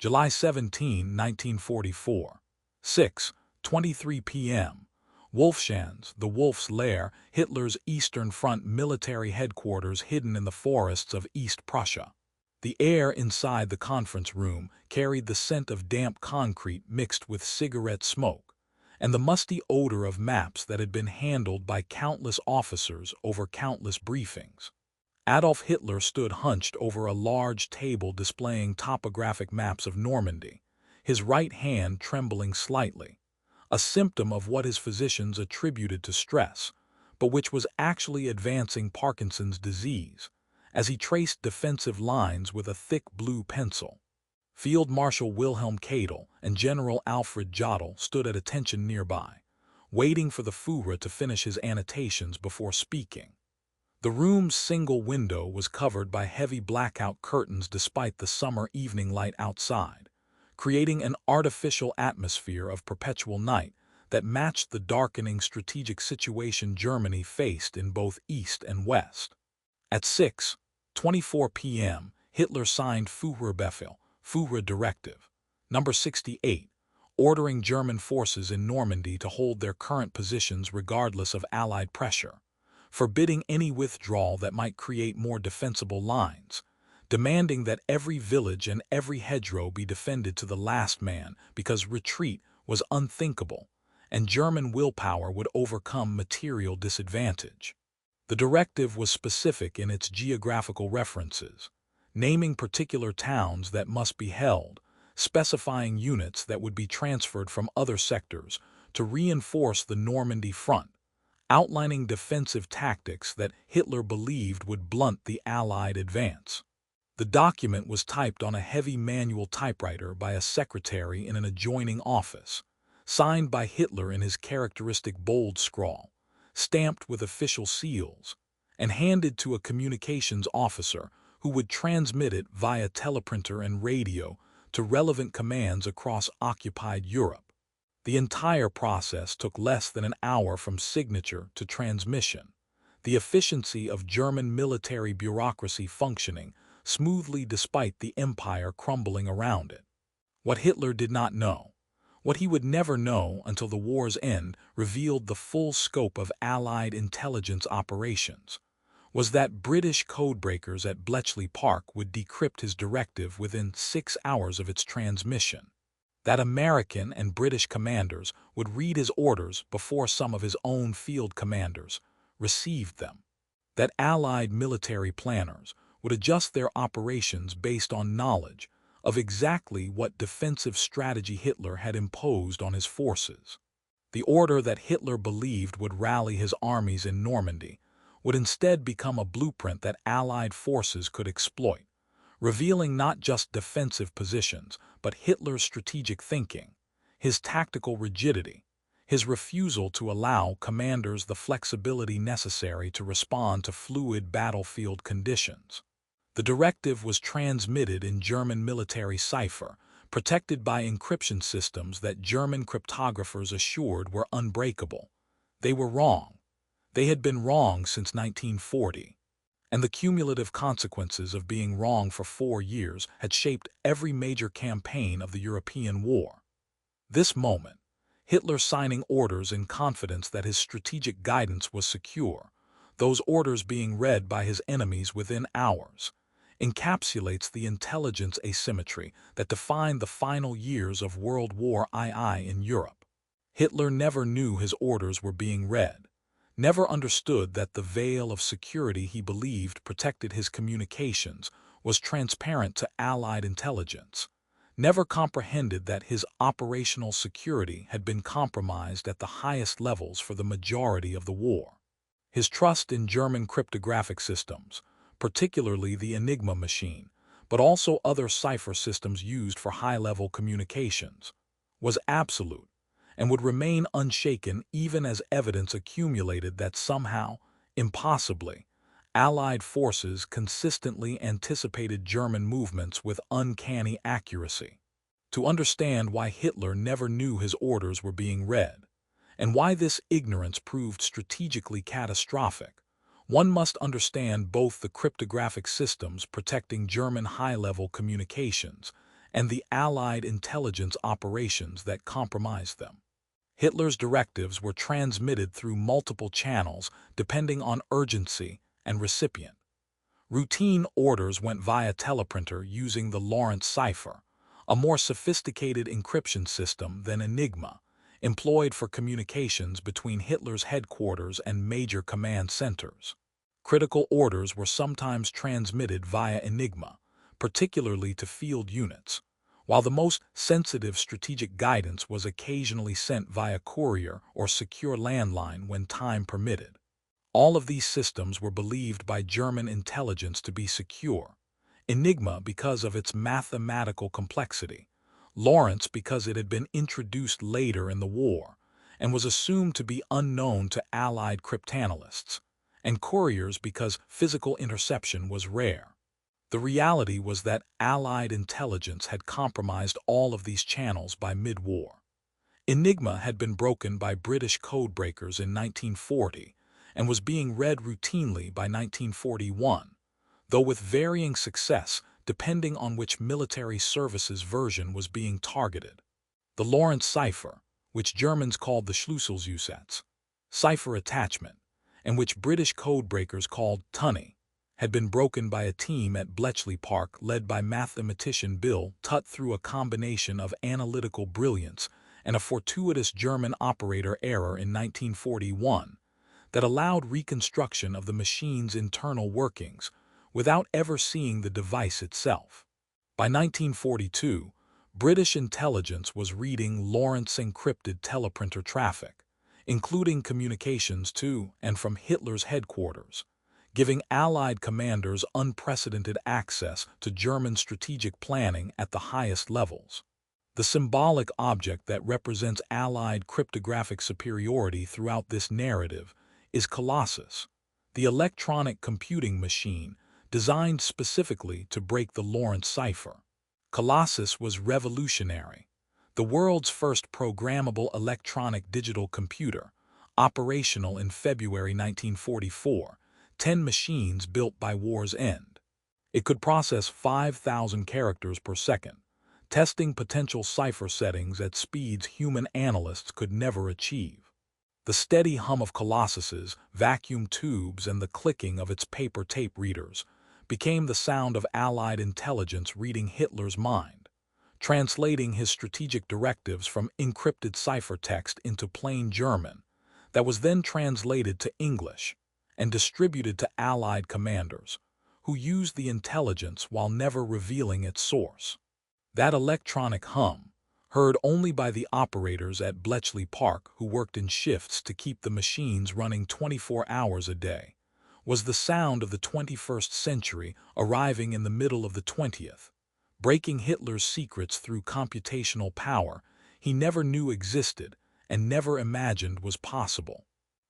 July 17, 1944. 6:23 p.m. Wolfschanz, the Wolf's Lair, Hitler's Eastern Front military headquarters hidden in the forests of East Prussia. The air inside the conference room carried the scent of damp concrete mixed with cigarette smoke, and the musty odor of maps that had been handled by countless officers over countless briefings. Adolf Hitler stood hunched over a large table displaying topographic maps of Normandy, his right hand trembling slightly, a symptom of what his physicians attributed to stress, but which was actually advancing Parkinson's disease, as he traced defensive lines with a thick blue pencil. Field Marshal Wilhelm Cadel and General Alfred Jodl stood at attention nearby, waiting for the Führer to finish his annotations before speaking. The room's single window was covered by heavy blackout curtains despite the summer evening light outside, creating an artificial atmosphere of perpetual night that matched the darkening strategic situation Germany faced in both East and West. At 6:24 p.m., Hitler signed Führerbefehl, Führer Directive, number 68, ordering German forces in Normandy to hold their current positions regardless of Allied pressure, forbidding any withdrawal that might create more defensible lines, demanding that every village and every hedgerow be defended to the last man because retreat was unthinkable, and German willpower would overcome material disadvantage. The directive was specific in its geographical references, naming particular towns that must be held, specifying units that would be transferred from other sectors to reinforce the Normandy front, outlining defensive tactics that Hitler believed would blunt the Allied advance. The document was typed on a heavy manual typewriter by a secretary in an adjoining office, signed by Hitler in his characteristic bold scrawl, stamped with official seals, and handed to a communications officer who would transmit it via teleprinter and radio to relevant commands across occupied Europe. The entire process took less than an hour from signature to transmission, the efficiency of German military bureaucracy functioning smoothly despite the empire crumbling around it. What Hitler did not know, what he would never know until the war's end revealed the full scope of Allied intelligence operations, was that British codebreakers at Bletchley Park would decrypt his directive within 6 hours of its transmission, that American and British commanders would read his orders before some of his own field commanders received them, that Allied military planners would adjust their operations based on knowledge of exactly what defensive strategy Hitler had imposed on his forces. The order that Hitler believed would rally his armies in Normandy would instead become a blueprint that Allied forces could exploit, revealing not just defensive positions, but Hitler's strategic thinking, his tactical rigidity, his refusal to allow commanders the flexibility necessary to respond to fluid battlefield conditions. The directive was transmitted in German military cipher, protected by encryption systems that German cryptographers assured were unbreakable. They were wrong. They had been wrong since 1940. And the cumulative consequences of being wrong for 4 years had shaped every major campaign of the European war. This moment, Hitler signing orders in confidence that his strategic guidance was secure, those orders being read by his enemies within hours, encapsulates the intelligence asymmetry that defined the final years of World War II in Europe. Hitler never knew his orders were being read, never understood that the veil of security he believed protected his communications was transparent to Allied intelligence, never comprehended that his operational security had been compromised at the highest levels for the majority of the war. His trust in German cryptographic systems, particularly the Enigma machine, but also other cipher systems used for high-level communications, was absolute, and would remain unshaken even as evidence accumulated that somehow, impossibly, Allied forces consistently anticipated German movements with uncanny accuracy. To understand why Hitler never knew his orders were being read, and why this ignorance proved strategically catastrophic, one must understand both the cryptographic systems protecting German high-level communications and the Allied intelligence operations that compromised them. Hitler's directives were transmitted through multiple channels depending on urgency and recipient. Routine orders went via teleprinter using the Lawrence cipher, a more sophisticated encryption system than Enigma, employed for communications between Hitler's headquarters and major command centers. Critical orders were sometimes transmitted via Enigma, particularly to field units, while the most sensitive strategic guidance was occasionally sent via courier or secure landline when time permitted. All of these systems were believed by German intelligence to be secure. Enigma because of its mathematical complexity, Lawrence because it had been introduced later in the war and was assumed to be unknown to Allied cryptanalysts, and couriers because physical interception was rare. The reality was that Allied intelligence had compromised all of these channels by mid-war. Enigma had been broken by British codebreakers in 1940 and was being read routinely by 1941, though with varying success depending on which military services version was being targeted. The Lawrence cipher, which Germans called the Schlüsselzusatz, cipher attachment, and which British codebreakers called Tunny, had been broken by a team at Bletchley Park led by mathematician Bill Tutt through a combination of analytical brilliance and a fortuitous German operator error in 1941 that allowed reconstruction of the machine's internal workings without ever seeing the device itself. By 1942, British intelligence was reading Lawrence encrypted teleprinter traffic, including communications to and from Hitler's headquarters, giving Allied commanders unprecedented access to German strategic planning at the highest levels. The symbolic object that represents Allied cryptographic superiority throughout this narrative is Colossus, the electronic computing machine designed specifically to break the Lawrence cipher. Colossus was revolutionary, the world's first programmable electronic digital computer, operational in February 1944, 10 machines built by war's end. It could process 5,000 characters per second, testing potential cipher settings at speeds human analysts could never achieve. The steady hum of Colossus's vacuum tubes and the clicking of its paper tape readers became the sound of Allied intelligence reading Hitler's mind, translating his strategic directives from encrypted ciphertext into plain German that was then translated to English and distributed to Allied commanders, who used the intelligence while never revealing its source. That electronic hum, heard only by the operators at Bletchley Park who worked in shifts to keep the machines running 24 hours a day, was the sound of the 21st century arriving in the middle of the 20th, breaking Hitler's secrets through computational power he never knew existed and never imagined was possible.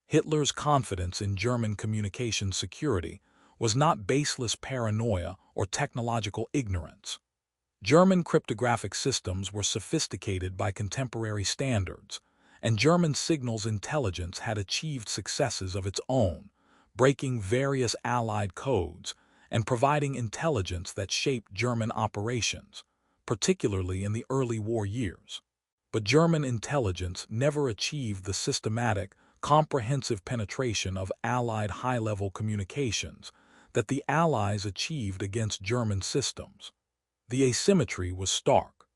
Hitler's confidence in German communication security was not baseless paranoia or technological ignorance. German cryptographic systems were sophisticated by contemporary standards, and German signals intelligence had achieved successes of its own, breaking various Allied codes and providing intelligence that shaped German operations, particularly in the early war years. But German intelligence never achieved the systematic, comprehensive penetration of Allied high-level communications that the Allies achieved against German systems. The asymmetry was stark.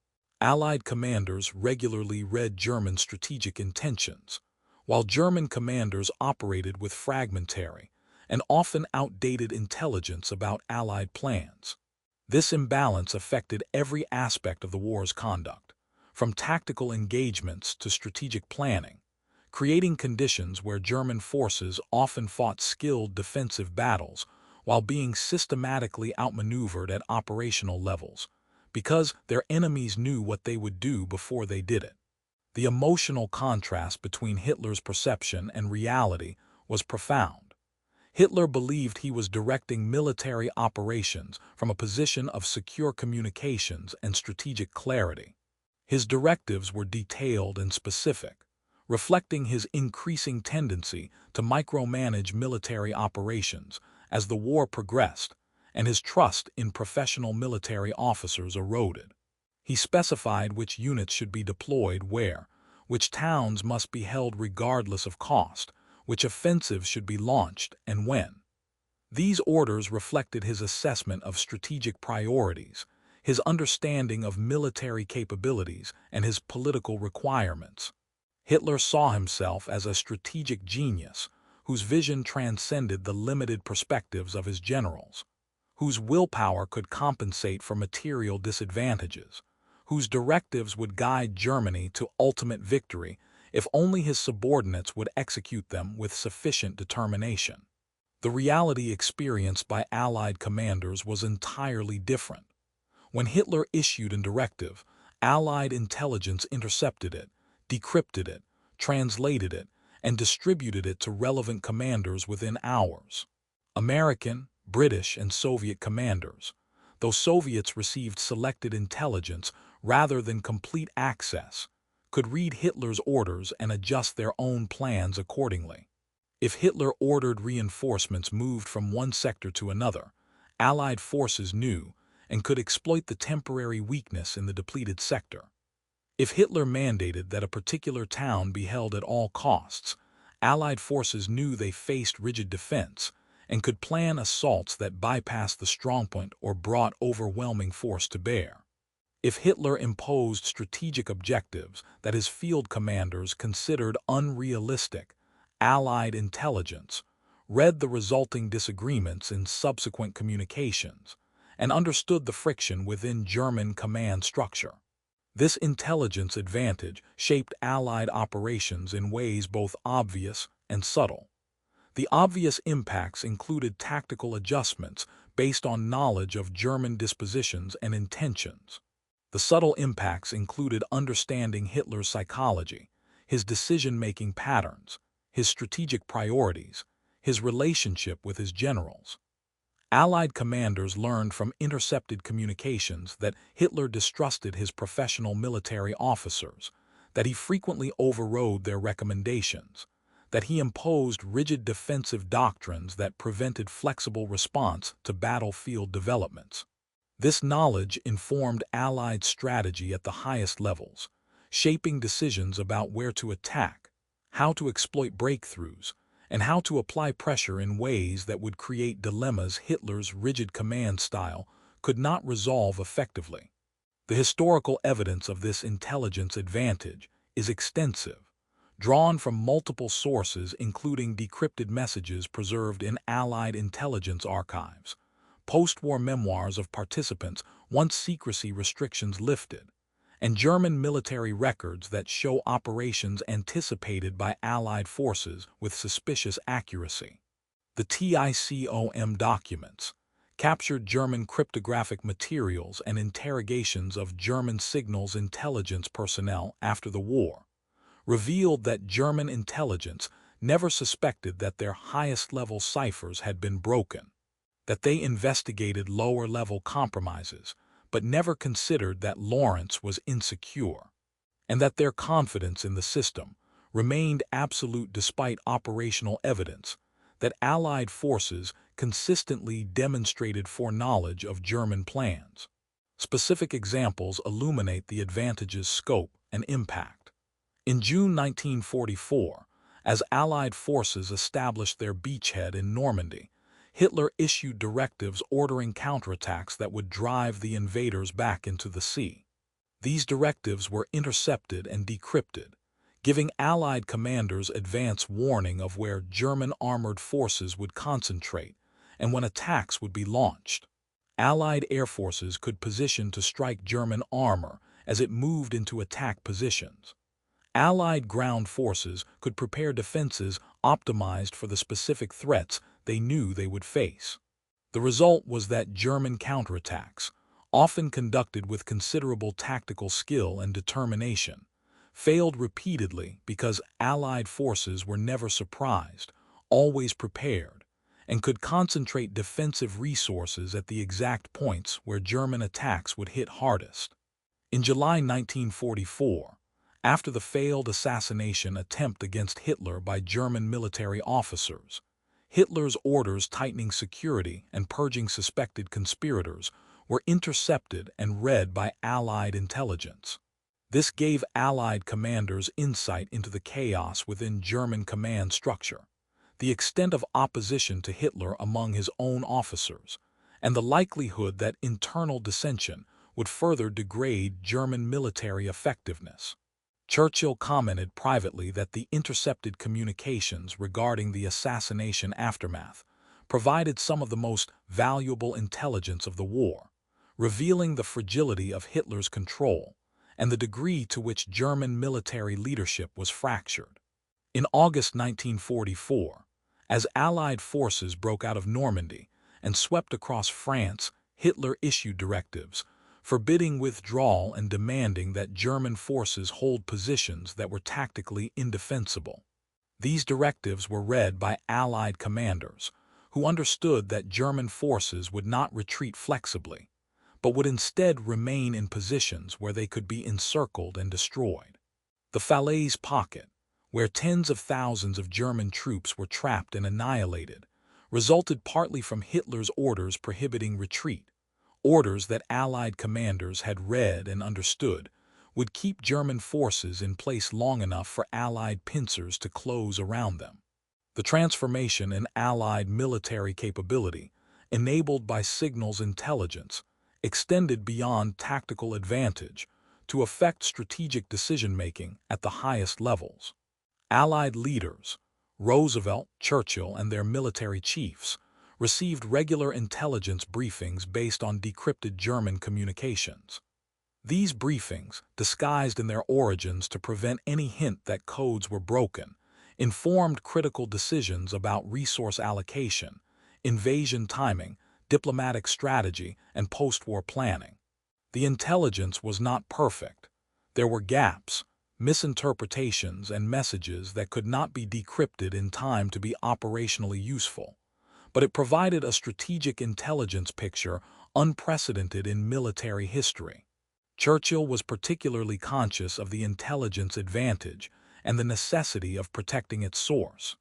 Allied commanders regularly read German strategic intentions, while German commanders operated with fragmentary and often outdated intelligence about Allied plans. This imbalance affected every aspect of the war's conduct, from tactical engagements to strategic planning, creating conditions where German forces often fought skilled defensive battles while being systematically outmaneuvered at operational levels, because their enemies knew what they would do before they did it. The emotional contrast between Hitler's perception and reality was profound. Hitler believed he was directing military operations from a position of secure communications and strategic clarity. His directives were detailed and specific, reflecting his increasing tendency to micromanage military operations as the war progressed and his trust in professional military officers eroded. He specified which units should be deployed where, which towns must be held regardless of cost, which offensives should be launched, and when. These orders reflected his assessment of strategic priorities, his understanding of military capabilities, and his political requirements. Hitler saw himself as a strategic genius whose vision transcended the limited perspectives of his generals, whose willpower could compensate for material disadvantages, whose directives would guide Germany to ultimate victory if only his subordinates would execute them with sufficient determination. The reality experienced by Allied commanders was entirely different. When Hitler issued a directive, Allied intelligence intercepted it, decrypted it, translated it, and distributed it to relevant commanders within hours. American, British, and Soviet commanders, though Soviets received selected intelligence rather than complete access, could read Hitler's orders and adjust their own plans accordingly. If Hitler ordered reinforcements moved from one sector to another, Allied forces knew and could exploit the temporary weakness in the depleted sector. If Hitler mandated that a particular town be held at all costs, Allied forces knew they faced rigid defense and could plan assaults that bypassed the strongpoint or brought overwhelming force to bear. If Hitler imposed strategic objectives that his field commanders considered unrealistic, Allied intelligence read the resulting disagreements in subsequent communications and understood the friction within German command structure. This intelligence advantage shaped Allied operations in ways both obvious and subtle. The obvious impacts included tactical adjustments based on knowledge of German dispositions and intentions. The subtle impacts included understanding Hitler's psychology, his decision-making patterns, his strategic priorities, his relationship with his generals. Allied commanders learned from intercepted communications that Hitler distrusted his professional military officers, that he frequently overrode their recommendations, that he imposed rigid defensive doctrines that prevented flexible response to battlefield developments. This knowledge informed Allied strategy at the highest levels, shaping decisions about where to attack, how to exploit breakthroughs, and how to apply pressure in ways that would create dilemmas Hitler's rigid command style could not resolve effectively. The historical evidence of this intelligence advantage is extensive, drawn from multiple sources including decrypted messages preserved in Allied intelligence archives, post-war memoirs of participants once secrecy restrictions lifted, and German military records that show operations anticipated by Allied forces with suspicious accuracy. The TICOM documents captured German cryptographic materials and interrogations of German signals intelligence personnel after the war, revealed that German intelligence never suspected that their highest-level ciphers had been broken, that they investigated lower-level compromises, but never considered that Lawrence was insecure, and that their confidence in the system remained absolute despite operational evidence that Allied forces consistently demonstrated foreknowledge of German plans. Specific examples illuminate the advantage's scope and impact. In June 1944, as Allied forces established their beachhead in Normandy, Hitler issued directives ordering counterattacks that would drive the invaders back into the sea. These directives were intercepted and decrypted, giving Allied commanders advance warning of where German armored forces would concentrate and when attacks would be launched. Allied air forces could position to strike German armor as it moved into attack positions. Allied ground forces could prepare defenses optimized for the specific threats they knew they would face. The result was that German counterattacks, often conducted with considerable tactical skill and determination, failed repeatedly because Allied forces were never surprised, always prepared, and could concentrate defensive resources at the exact points where German attacks would hit hardest. In July 1944, after the failed assassination attempt against Hitler by German military officers, Hitler's orders tightening security and purging suspected conspirators were intercepted and read by Allied intelligence. This gave Allied commanders insight into the chaos within German command structure, the extent of opposition to Hitler among his own officers, and the likelihood that internal dissension would further degrade German military effectiveness. Churchill commented privately that the intercepted communications regarding the assassination aftermath provided some of the most valuable intelligence of the war, revealing the fragility of Hitler's control and the degree to which German military leadership was fractured. In August 1944, as Allied forces broke out of Normandy and swept across France, Hitler issued directives forbidding withdrawal and demanding that German forces hold positions that were tactically indefensible. These directives were read by Allied commanders, who understood that German forces would not retreat flexibly, but would instead remain in positions where they could be encircled and destroyed. The Falaise Pocket, where tens of thousands of German troops were trapped and annihilated, resulted partly from Hitler's orders prohibiting retreat. Orders that Allied commanders had read and understood would keep German forces in place long enough for Allied pincers to close around them. The transformation in Allied military capability, enabled by signals intelligence, extended beyond tactical advantage to affect strategic decision-making at the highest levels. Allied leaders, Roosevelt, Churchill, and their military chiefs, received regular intelligence briefings based on decrypted German communications. These briefings, disguised in their origins to prevent any hint that codes were broken, informed critical decisions about resource allocation, invasion timing, diplomatic strategy, and post-war planning. The intelligence was not perfect. There were gaps, misinterpretations, and messages that could not be decrypted in time to be operationally useful, but it provided a strategic intelligence picture unprecedented in military history. Churchill was particularly conscious of the intelligence advantage and the necessity of protecting its source.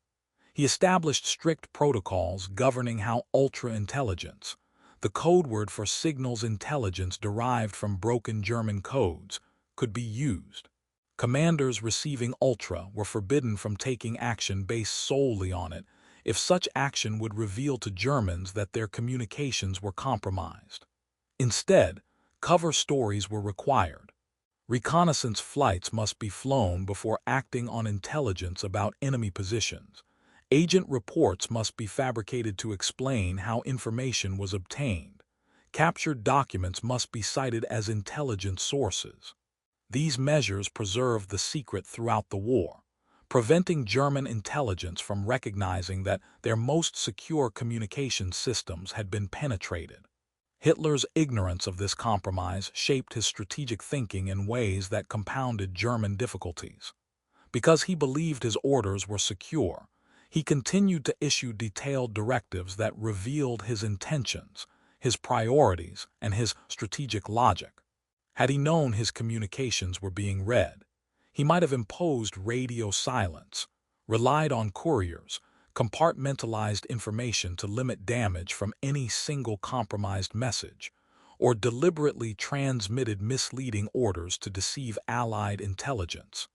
He established strict protocols governing how ultra-intelligence, the code word for signals intelligence derived from broken German codes, could be used. Commanders receiving ultra were forbidden from taking action based solely on it if such action would reveal to Germans that their communications were compromised. Instead, cover stories were required. Reconnaissance flights must be flown before acting on intelligence about enemy positions. Agent reports must be fabricated to explain how information was obtained. Captured documents must be cited as intelligence sources. These measures preserved the secret throughout the war, preventing German intelligence from recognizing that their most secure communication systems had been penetrated. Hitler's ignorance of this compromise shaped his strategic thinking in ways that compounded German difficulties. Because he believed his orders were secure, he continued to issue detailed directives that revealed his intentions, his priorities, and his strategic logic. Had he known his communications were being read, he might have imposed radio silence, relied on couriers, compartmentalized information to limit damage from any single compromised message, or deliberately transmitted misleading orders to deceive Allied intelligence.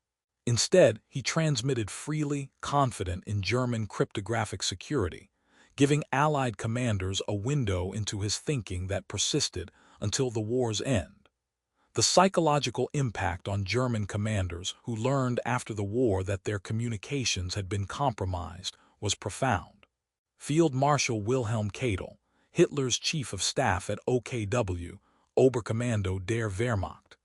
Instead, he transmitted freely, confident in German cryptographic security, giving Allied commanders a window into his thinking that persisted until the war's end. The psychological impact on German commanders who learned after the war that their communications had been compromised was profound. Field Marshal Wilhelm Keitel, Hitler's chief of staff at OKW, Oberkommando der Wehrmacht,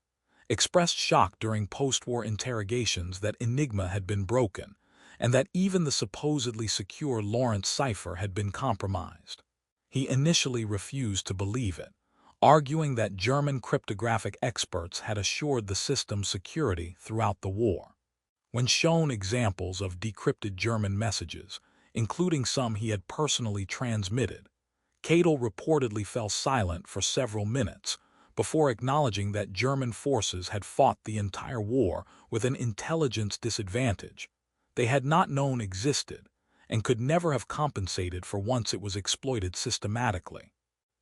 expressed shock during post-war interrogations that Enigma had been broken and that even the supposedly secure Lawrence cipher had been compromised. He initially refused to believe it, arguing that German cryptographic experts had assured the system's security throughout the war. When shown examples of decrypted German messages, including some he had personally transmitted, Keitel reportedly fell silent for several minutes before acknowledging that German forces had fought the entire war with an intelligence disadvantage they had not known existed and could never have compensated for once it was exploited systematically.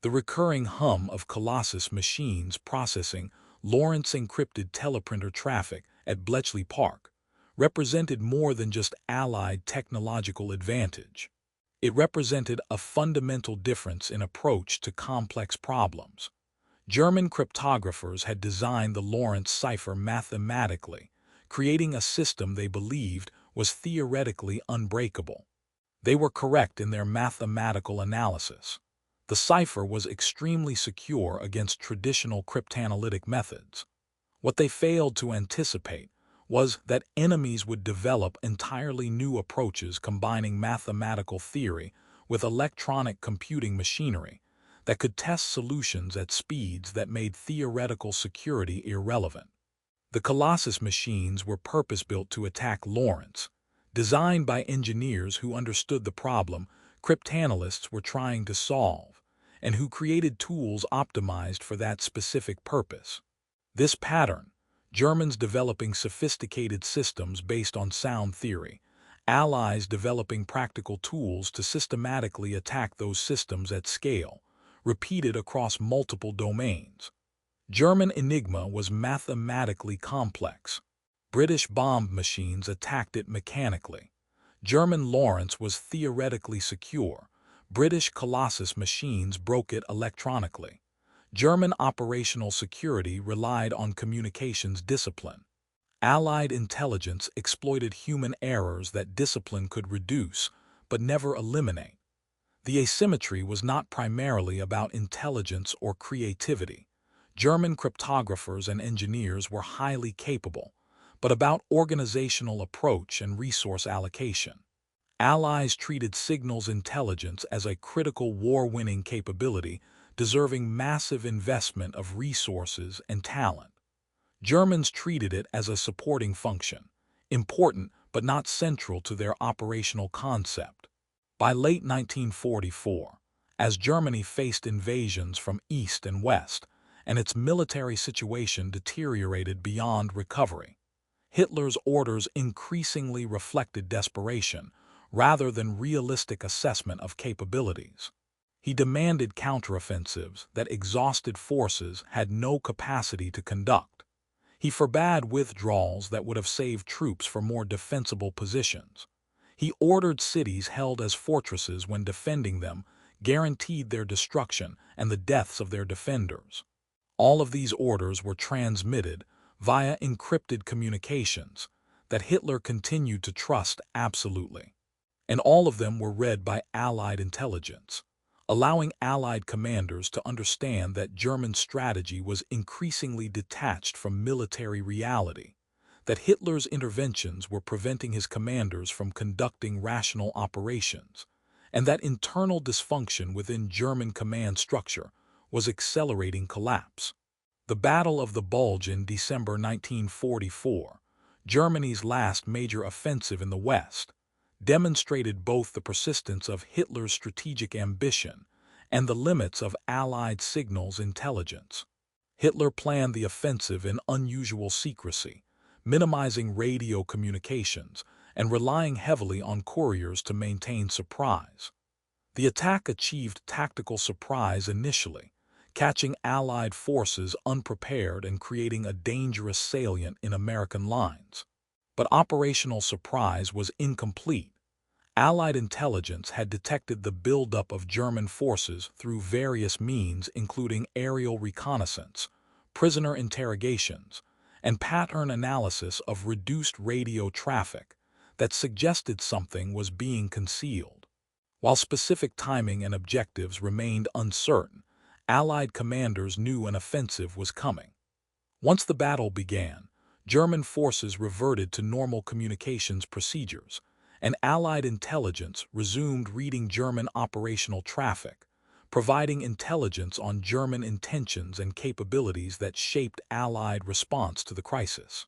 The recurring hum of Colossus machines processing Lawrence encrypted teleprinter traffic at Bletchley Park represented more than just Allied technological advantage. It represented a fundamental difference in approach to complex problems. German cryptographers had designed the Lawrence cipher mathematically, creating a system they believed was theoretically unbreakable. They were correct in their mathematical analysis. The cipher was extremely secure against traditional cryptanalytic methods. What they failed to anticipate was that enemies would develop entirely new approaches combining mathematical theory with electronic computing machinery that could test solutions at speeds that made theoretical security irrelevant. The Colossus machines were purpose-built to attack Lawrence, designed by engineers who understood the problem cryptanalysts were trying to solve, and who created tools optimized for that specific purpose. This pattern, Germans developing sophisticated systems based on sound theory, Allies developing practical tools to systematically attack those systems at scale, repeated across multiple domains. German Enigma was mathematically complex. British bomb machines attacked it mechanically. German Lawrence was theoretically secure. British Colossus machines broke it electronically. German operational security relied on communications discipline. Allied intelligence exploited human errors that discipline could reduce, but never eliminate. The asymmetry was not primarily about intelligence or creativity. German cryptographers and engineers were highly capable, but about organizational approach and resource allocation. Allies treated signals intelligence as a critical war-winning capability, deserving massive investment of resources and talent. Germans treated it as a supporting function, important but not central to their operational concept. By late 1944, as Germany faced invasions from east and west, and its military situation deteriorated beyond recovery, Hitler's orders increasingly reflected desperation rather than realistic assessment of capabilities. He demanded counteroffensives that exhausted forces had no capacity to conduct. He forbade withdrawals that would have saved troops for more defensible positions. He ordered cities held as fortresses when defending them, guaranteed their destruction and the deaths of their defenders. All of these orders were transmitted via encrypted communications that Hitler continued to trust absolutely. And all of them were read by Allied intelligence, allowing Allied commanders to understand that German strategy was increasingly detached from military reality, that Hitler's interventions were preventing his commanders from conducting rational operations, and that internal dysfunction within German command structure was accelerating collapse. The Battle of the Bulge in December 1944, Germany's last major offensive in the West, demonstrated both the persistence of Hitler's strategic ambition and the limits of Allied signals intelligence. Hitler planned the offensive in unusual secrecy, minimizing radio communications and relying heavily on couriers to maintain surprise. The attack achieved tactical surprise initially, catching Allied forces unprepared and creating a dangerous salient in American lines. But operational surprise was incomplete. Allied intelligence had detected the buildup of German forces through various means including aerial reconnaissance, prisoner interrogations, and pattern analysis of reduced radio traffic that suggested something was being concealed. While specific timing and objectives remained uncertain, Allied commanders knew an offensive was coming. Once the battle began, German forces reverted to normal communications procedures, and Allied intelligence resumed reading German operational traffic, providing intelligence on German intentions and capabilities that shaped Allied response to the crisis.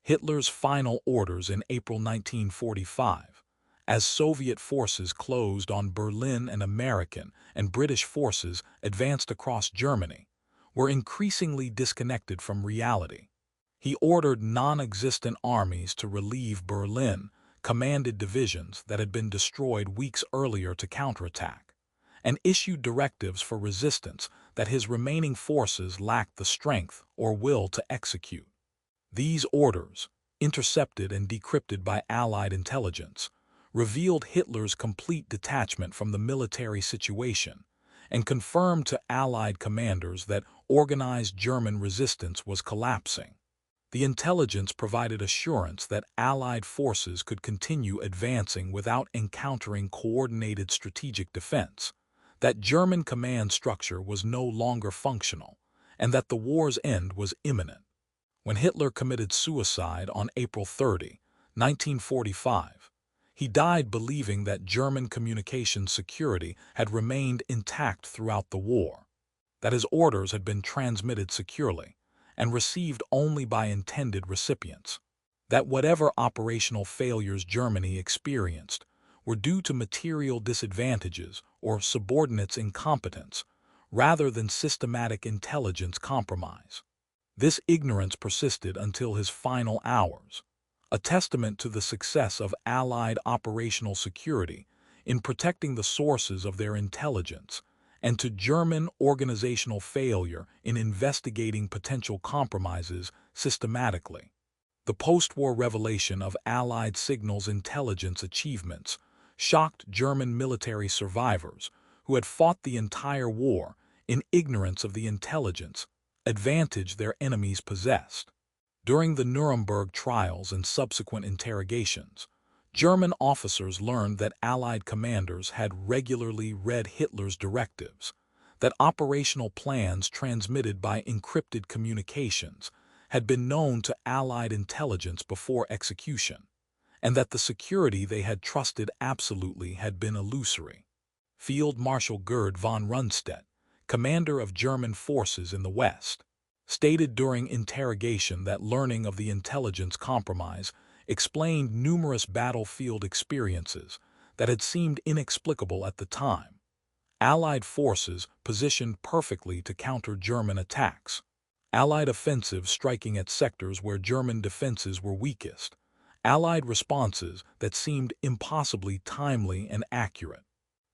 Hitler's final orders in April 1945, as Soviet forces closed on Berlin and American and British forces advanced across Germany, were increasingly disconnected from reality. He ordered non-existent armies to relieve Berlin, commanded divisions that had been destroyed weeks earlier to counterattack, and issued directives for resistance that his remaining forces lacked the strength or will to execute. These orders, intercepted and decrypted by Allied intelligence, revealed Hitler's complete detachment from the military situation and confirmed to Allied commanders that organized German resistance was collapsing. The intelligence provided assurance that Allied forces could continue advancing without encountering coordinated strategic defense, that German command structure was no longer functional, and that the war's end was imminent. When Hitler committed suicide on April 30, 1945, he died believing that German communication security had remained intact throughout the war, that his orders had been transmitted securely and received only by intended recipients, that whatever operational failures Germany experienced were due to material disadvantages or subordinates' incompetence rather than systematic intelligence compromise. This ignorance persisted until his final hours, a testament to the success of Allied operational security in protecting the sources of their intelligence and to German organizational failure in investigating potential compromises systematically. The post-war revelation of Allied signals intelligence achievements shocked German military survivors who had fought the entire war in ignorance of the intelligence advantage their enemies possessed. During the Nuremberg trials and subsequent interrogations, German officers learned that Allied commanders had regularly read Hitler's directives, that operational plans transmitted by encrypted communications had been known to Allied intelligence before execution, and that the security they had trusted absolutely had been illusory. Field Marshal Gerd von Rundstedt, commander of German forces in the West, stated during interrogation that learning of the intelligence compromise explained numerous battlefield experiences that had seemed inexplicable at the time. Allied forces positioned perfectly to counter German attacks, Allied offensives striking at sectors where German defenses were weakest, Allied responses that seemed impossibly timely and accurate.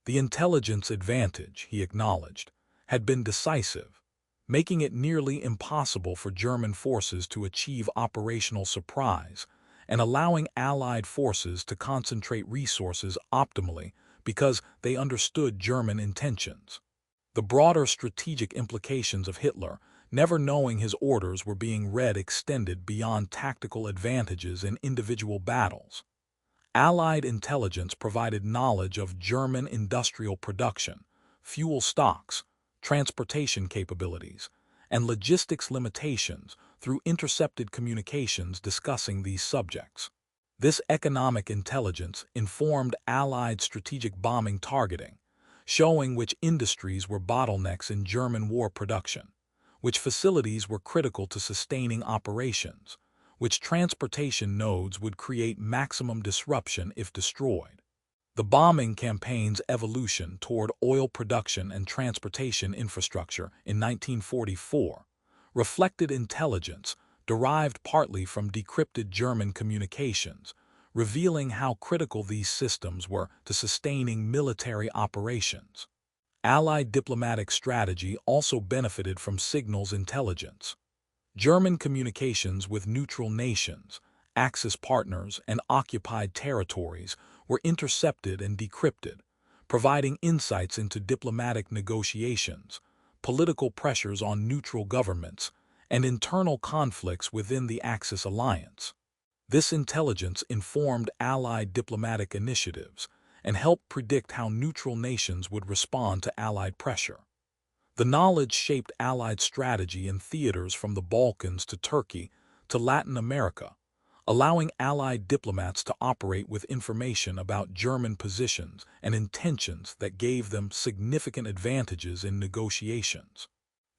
The intelligence advantage, he acknowledged, had been decisive, making it nearly impossible for German forces to achieve operational surprise and allowing Allied forces to concentrate resources optimally because they understood German intentions. The broader strategic implications of Hitler never knowing his orders were being read extended beyond tactical advantages in individual battles. Allied intelligence provided knowledge of German industrial production, fuel stocks, transportation capabilities, and logistics limitations through intercepted communications discussing these subjects. This economic intelligence informed Allied strategic bombing targeting, showing which industries were bottlenecks in German war production, which facilities were critical to sustaining operations, which transportation nodes would create maximum disruption if destroyed. The bombing campaign's evolution toward oil production and transportation infrastructure in 1944 reflected intelligence derived partly from decrypted German communications, revealing how critical these systems were to sustaining military operations. Allied diplomatic strategy also benefited from signals intelligence. German communications with neutral nations, Axis partners, and occupied territories were intercepted and decrypted, providing insights into diplomatic negotiations, political pressures on neutral governments, and internal conflicts within the Axis alliance. This intelligence informed Allied diplomatic initiatives and helped predict how neutral nations would respond to Allied pressure. The knowledge shaped Allied strategy in theaters from the Balkans to Turkey to Latin America, allowing Allied diplomats to operate with information about German positions and intentions that gave them significant advantages in negotiations.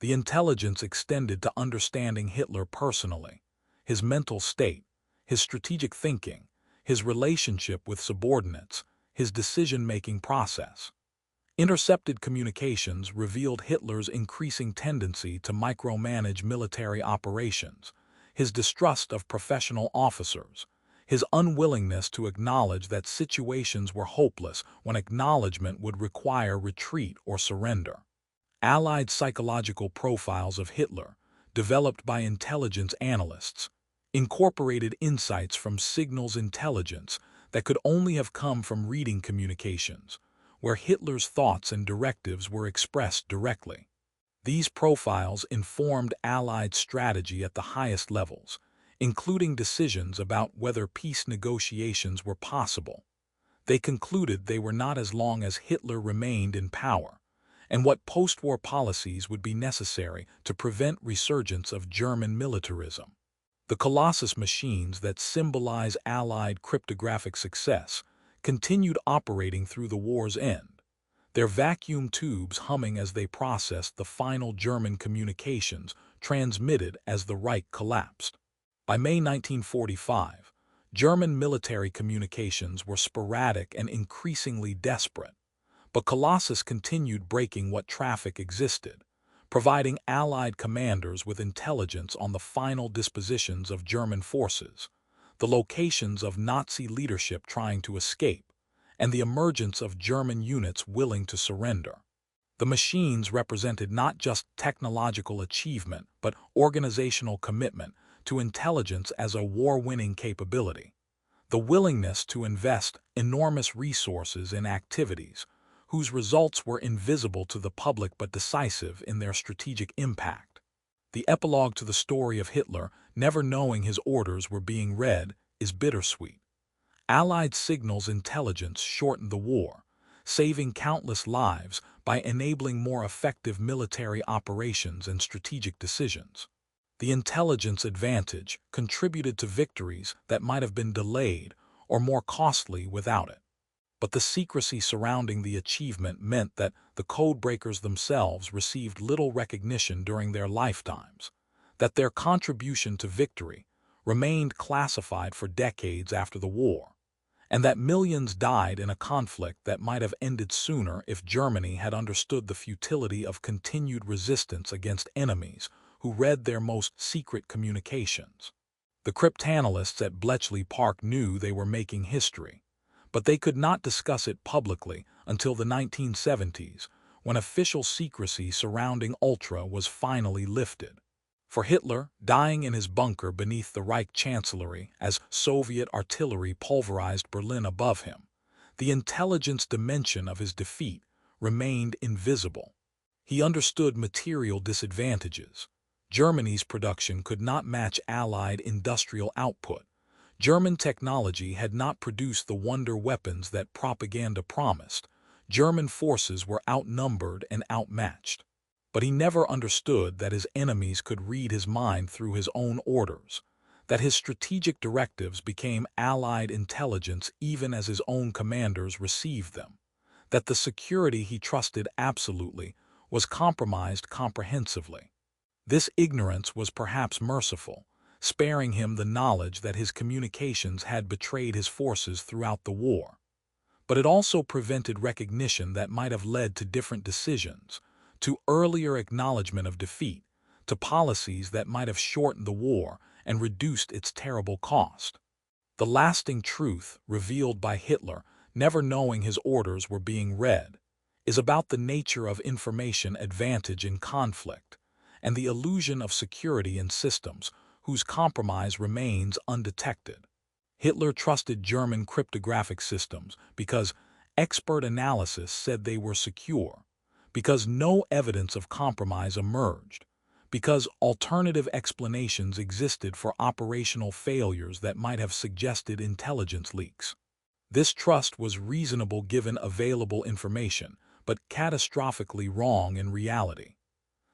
The intelligence extended to understanding Hitler personally, his mental state, his strategic thinking, his relationship with subordinates, his decision-making process. Intercepted communications revealed Hitler's increasing tendency to micromanage military operations, his distrust of professional officers, his unwillingness to acknowledge that situations were hopeless when acknowledgement would require retreat or surrender. Allied psychological profiles of Hitler, developed by intelligence analysts, incorporated insights from signals intelligence that could only have come from reading communications, where Hitler's thoughts and directives were expressed directly. These profiles informed Allied strategy at the highest levels, including decisions about whether peace negotiations were possible. They concluded they were not as long as Hitler remained in power, and what post-war policies would be necessary to prevent resurgence of German militarism. The Colossus machines that symbolize Allied cryptographic success continued operating through the war's end, their vacuum tubes humming as they processed the final German communications transmitted as the Reich collapsed. By May 1945, German military communications were sporadic and increasingly desperate, but Colossus continued breaking what traffic existed, providing Allied commanders with intelligence on the final dispositions of German forces, the locations of Nazi leadership trying to escape, and the emergence of German units willing to surrender. The machines represented not just technological achievement but organizational commitment to intelligence as a war-winning capability, the willingness to invest enormous resources in activities whose results were invisible to the public but decisive in their strategic impact. The epilogue to the story of Hitler never knowing his orders were being read is bittersweet. Allied signals intelligence shortened the war, saving countless lives by enabling more effective military operations and strategic decisions. The intelligence advantage contributed to victories that might have been delayed or more costly without it. But the secrecy surrounding the achievement meant that the codebreakers themselves received little recognition during their lifetimes, that their contribution to victory remained classified for decades after the war, and that millions died in a conflict that might have ended sooner if Germany had understood the futility of continued resistance against enemies who read their most secret communications. The cryptanalysts at Bletchley Park knew they were making history, but they could not discuss it publicly until the 1970s, when official secrecy surrounding Ultra was finally lifted. For Hitler, dying in his bunker beneath the Reich Chancellery as Soviet artillery pulverized Berlin above him, the intelligence dimension of his defeat remained invisible. He understood material disadvantages. Germany's production could not match Allied industrial output. German technology had not produced the wonder weapons that propaganda promised. German forces were outnumbered and outmatched. But he never understood that his enemies could read his mind through his own orders, that his strategic directives became Allied intelligence even as his own commanders received them, that the security he trusted absolutely was compromised comprehensively. This ignorance was perhaps merciful, sparing him the knowledge that his communications had betrayed his forces throughout the war. But it also prevented recognition that might have led to different decisions, to earlier acknowledgement of defeat, to policies that might have shortened the war and reduced its terrible cost. The lasting truth revealed by Hitler, never knowing his orders were being read, is about the nature of information advantage in conflict, and the illusion of security in systems whose compromise remains undetected. Hitler trusted German cryptographic systems because expert analysis said they were secure, because no evidence of compromise emerged, because alternative explanations existed for operational failures that might have suggested intelligence leaks. This trust was reasonable given available information, but catastrophically wrong in reality.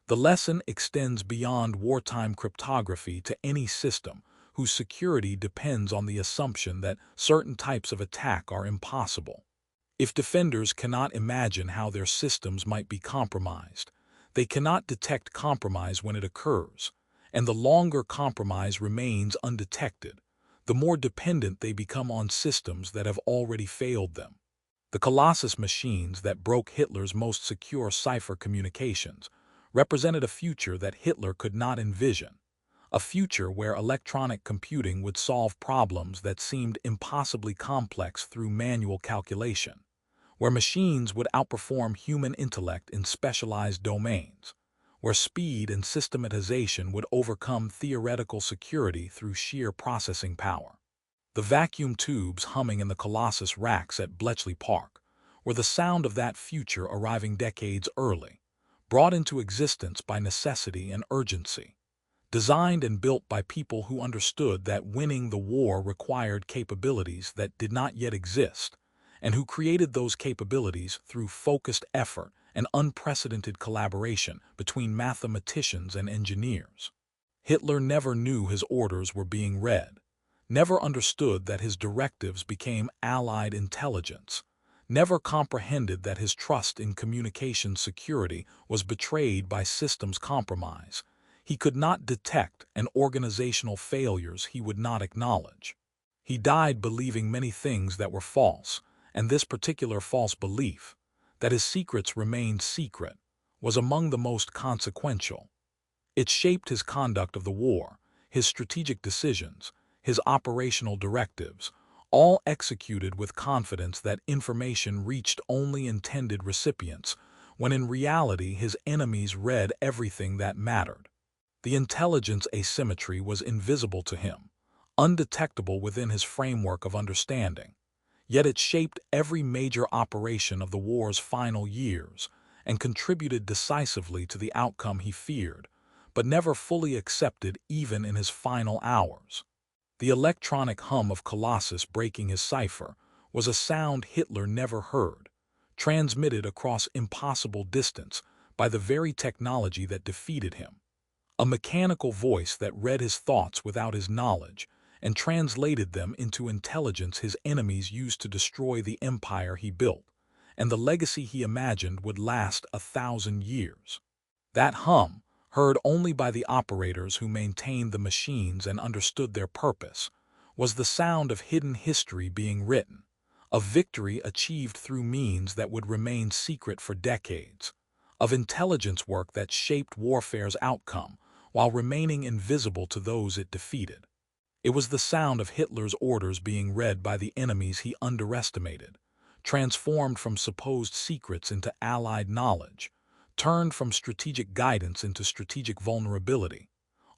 The lesson extends beyond wartime cryptography to any system whose security depends on the assumption that certain types of attack are impossible. If defenders cannot imagine how their systems might be compromised, they cannot detect compromise when it occurs, and the longer compromise remains undetected, the more dependent they become on systems that have already failed them. The Colossus machines that broke Hitler's most secure cipher communications represented a future that Hitler could not envision, a future where electronic computing would solve problems that seemed impossibly complex through manual calculation, where machines would outperform human intellect in specialized domains, where speed and systematization would overcome theoretical security through sheer processing power. The vacuum tubes humming in the Colossus racks at Bletchley Park were the sound of that future arriving decades early, brought into existence by necessity and urgency, designed and built by people who understood that winning the war required capabilities that did not yet exist, and who created those capabilities through focused effort and unprecedented collaboration between mathematicians and engineers. Hitler never knew his orders were being read, never understood that his directives became Allied intelligence, never comprehended that his trust in communication security was betrayed by systems compromise. He could not detect an organizational failures he would not acknowledge. He died believing many things that were false, and this particular false belief, that his secrets remained secret, was among the most consequential. It shaped his conduct of the war, his strategic decisions, his operational directives, all executed with confidence that information reached only intended recipients, when in reality his enemies read everything that mattered. The intelligence asymmetry was invisible to him, undetectable within his framework of understanding, yet it shaped every major operation of the war's final years and contributed decisively to the outcome he feared, but never fully accepted even in his final hours. The electronic hum of Colossus breaking his cipher was a sound Hitler never heard, transmitted across impossible distance by the very technology that defeated him. A mechanical voice that read his thoughts without his knowledge and translated them into intelligence his enemies used to destroy the empire he built, and the legacy he imagined would last 1,000 years. That hum, heard only by the operators who maintained the machines and understood their purpose, was the sound of hidden history being written, of victory achieved through means that would remain secret for decades, of intelligence work that shaped warfare's outcome while remaining invisible to those it defeated. It was the sound of Hitler's orders being read by the enemies he underestimated, transformed from supposed secrets into Allied knowledge, turned from strategic guidance into strategic vulnerability,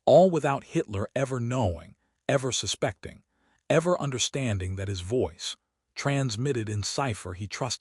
all without Hitler ever knowing, ever suspecting, ever understanding that his voice, transmitted in cipher he trusted